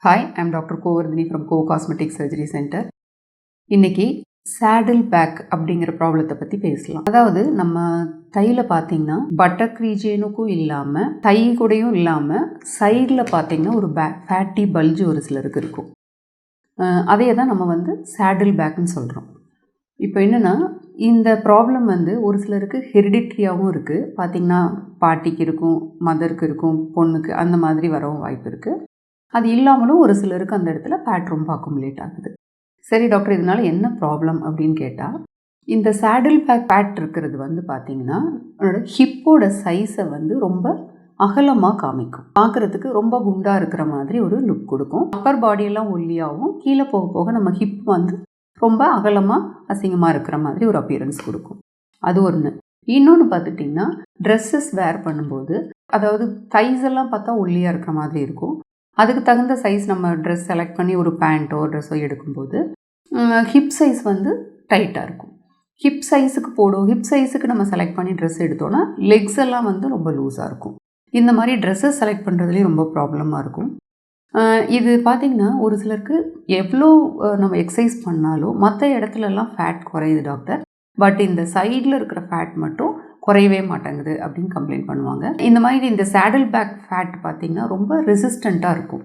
Hi, I'm Dr. Kovardhini from Co Cosmetic Surgery Center. இன்னைக்கு saddle back அப்படிங்கிற ப்ராப்ளத்தை பற்றி பேசலாம். அதாவது நம்ம தையில் பார்த்தீங்கன்னா பட்டக் ரீஜியனுக்கும் இல்லாமல் தை கூடயும் இல்லாமல் சைடில் பார்த்தீங்கன்னா ஒரு ஃபேட்டி பல்ஜ் ஒரு சிலருக்கு இருக்கும். அதையே தான் நம்ம சேடில் பேக்னு சொல்கிறோம். இப்போ என்னென்னா இந்த ப்ராப்ளம் ஒரு சிலருக்கு ஹெரிடிட்ரியாகவும் இருக்குது. பார்த்திங்கன்னா பாட்டிக்கு இருக்கும், மதருக்கு இருக்கும், பொண்ணுக்கு அந்த மாதிரி வரவும் வாய்ப்பு இருக்குது. அது இல்லாமலும் ஒரு சிலருக்கு அந்த இடத்துல ஃபேட் ரொம்ப அக்குமுலேட் ஆகுது. சரி டாக்டர், இதனால் என்ன ப்ராப்ளம் அப்படின்னு கேட்டால், இந்த சேடில் பேக் ஃபேட் இருக்கிறது பார்த்திங்கன்னா ஹிப்போட சைஸை ரொம்ப அகலமாக காமிக்கும். பார்க்குறதுக்கு ரொம்ப குண்டாக இருக்கிற மாதிரி ஒரு லுக் கொடுக்கும். அப்பர் பாடியெல்லாம் ஒல்லியாகவும் கீழே போக போக நம்ம ஹிப் ரொம்ப அகலமாக அசிங்கமாக இருக்கிற மாதிரி ஒரு அப்பியரன்ஸ் கொடுக்கும். அது ஒன்று. இன்னொன்று பார்த்துட்டிங்கன்னா ட்ரெஸ்ஸஸ் வேர் பண்ணும்போது, அதாவது தைஸ் எல்லாம் பார்த்தா ஒல்லியாக இருக்கிற மாதிரி இருக்கும். அதுக்கு தகுந்த சைஸ் நம்ம ட்ரெஸ் செலக்ட் பண்ணி ஒரு பேண்ட்டோ ட்ரெஸ்ஸோ எடுக்கும்போது ஹிப் சைஸ் டைட்டாக இருக்கும். ஹிப் சைஸுக்கு நம்ம செலக்ட் பண்ணி ட்ரெஸ் எடுத்தோன்னா லெக்ஸ் எல்லாம் ரொம்ப லூஸாக இருக்கும். இந்த மாதிரி ட்ரெஸ்ஸஸ் செலக்ட் பண்ணுறதுலேயும் ரொம்ப ப்ராப்ளமாக இருக்கும். இது பார்த்திங்கன்னா ஒரு சிலருக்கு எவ்வளோ நம்ம எக்ஸசைஸ் பண்ணாலும் மற்ற இடத்துலலாம் ஃபேட் குறையுது டாக்டர், பட் இந்த சைடில் இருக்கிற ஃபேட் மட்டும் குறையவே மாட்டேங்குது அப்படின்னு கம்ப்ளைண்ட் பண்ணுவாங்க. இந்த மாதிரி இந்த சேடில் பேக் ஃபேட் பார்த்திங்கன்னா ரொம்ப ரெசிஸ்டண்ட்டாக இருக்கும்.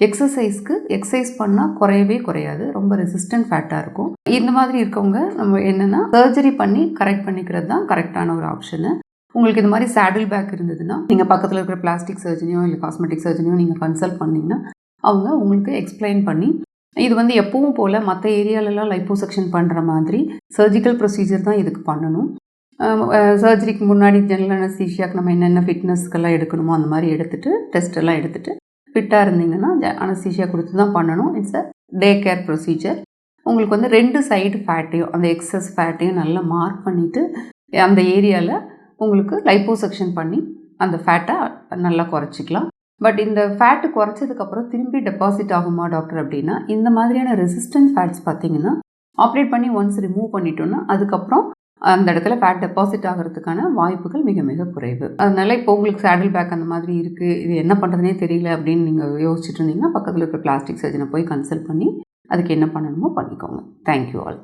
எக்ஸசைஸ் பண்ணால் குறையவே குறையாது, ரொம்ப ரெசிஸ்டன்ட் ஃபேட்டாக இருக்கும். இந்த மாதிரி இருக்கவங்க நம்ம என்னென்னா சர்ஜரி பண்ணி கரெக்ட் பண்ணிக்கிறது தான் கரெக்டான ஒரு ஆப்ஷனு. உங்களுக்கு இந்த மாதிரி சேடில் பேக் இருந்ததுன்னா நீங்கள் பக்கத்தில் இருக்கிற பிளாஸ்டிக் சர்ஜனியோ இல்லை காஸ்மெட்டிக் சர்ஜனியோ நீங்கள் கன்சல்ட் பண்ணிங்கன்னா அவங்க உங்களுக்கு எக்ஸ்பிளைன் பண்ணி இது எப்பவும் போல் மற்ற ஏரியாலெலாம் லைப்போசெக்ஷன் பண்ணுற மாதிரி சர்ஜிக்கல் ப்ரொசீஜர் தான் இதுக்கு பண்ணணும். சர்ஜரிக்கு முன்னாடி ஜெனரல் அனஸ்தீஷியாவுக்கு நம்ம என்னென்ன ஃபிட்னஸ்க்கெல்லாம் எடுக்கணுமோ அந்த மாதிரி எடுத்துகிட்டு டெஸ்ட் எல்லாம் எடுத்துகிட்டு ஃபிட்டாக இருந்தீங்கன்னா அனஸ்தீஷியா கொடுத்து தான் பண்ணணும். It's a day care procedure. உங்களுக்கு 2 சைடு ஃபேட்டையும் அந்த எக்ஸஸ் ஃபேட்டையும் நல்லா மார்க் பண்ணிவிட்டு அந்த ஏரியாவில் உங்களுக்கு லைப்போசெக்ஷன் பண்ணி அந்த ஃபேட்டை நல்லா குறைச்சிக்கலாம். பட் இந்த ஃபேட்டு குறைச்சதுக்கப்புறம் திரும்பி டெபாசிட் ஆகுமா டாக்டர் அப்படின்னா, இந்த மாதிரியான ரெசிஸ்டன்ட் ஃபேட்ஸ் பார்த்திங்கன்னா ஆப்ரேட் பண்ணி ஒன்ஸ் ரிமூவ் பண்ணிட்டோன்னா அதுக்கப்புறம் அந்த இடத்துல ஃபேட் டெபாசிட் ஆகிறதுக்கான வாய்ப்புகள் மிக மிக குறைவு. அதனால் இப்போ உங்களுக்கு சேடில் பேக் அந்த மாதிரி இருக்குது, இது என்ன பண்ணுறதுனே தெரியல அப்படின்னு நீங்கள் யோசிச்சுட்டு இருந்தீங்கன்னா பக்கத்தில் இருக்கிற பிளாஸ்டிக் சர்ஜனை போய் கன்சல்ட் பண்ணி அதுக்கு என்ன பண்ணணுமோ பண்ணிக்கோங்க. Thank you all.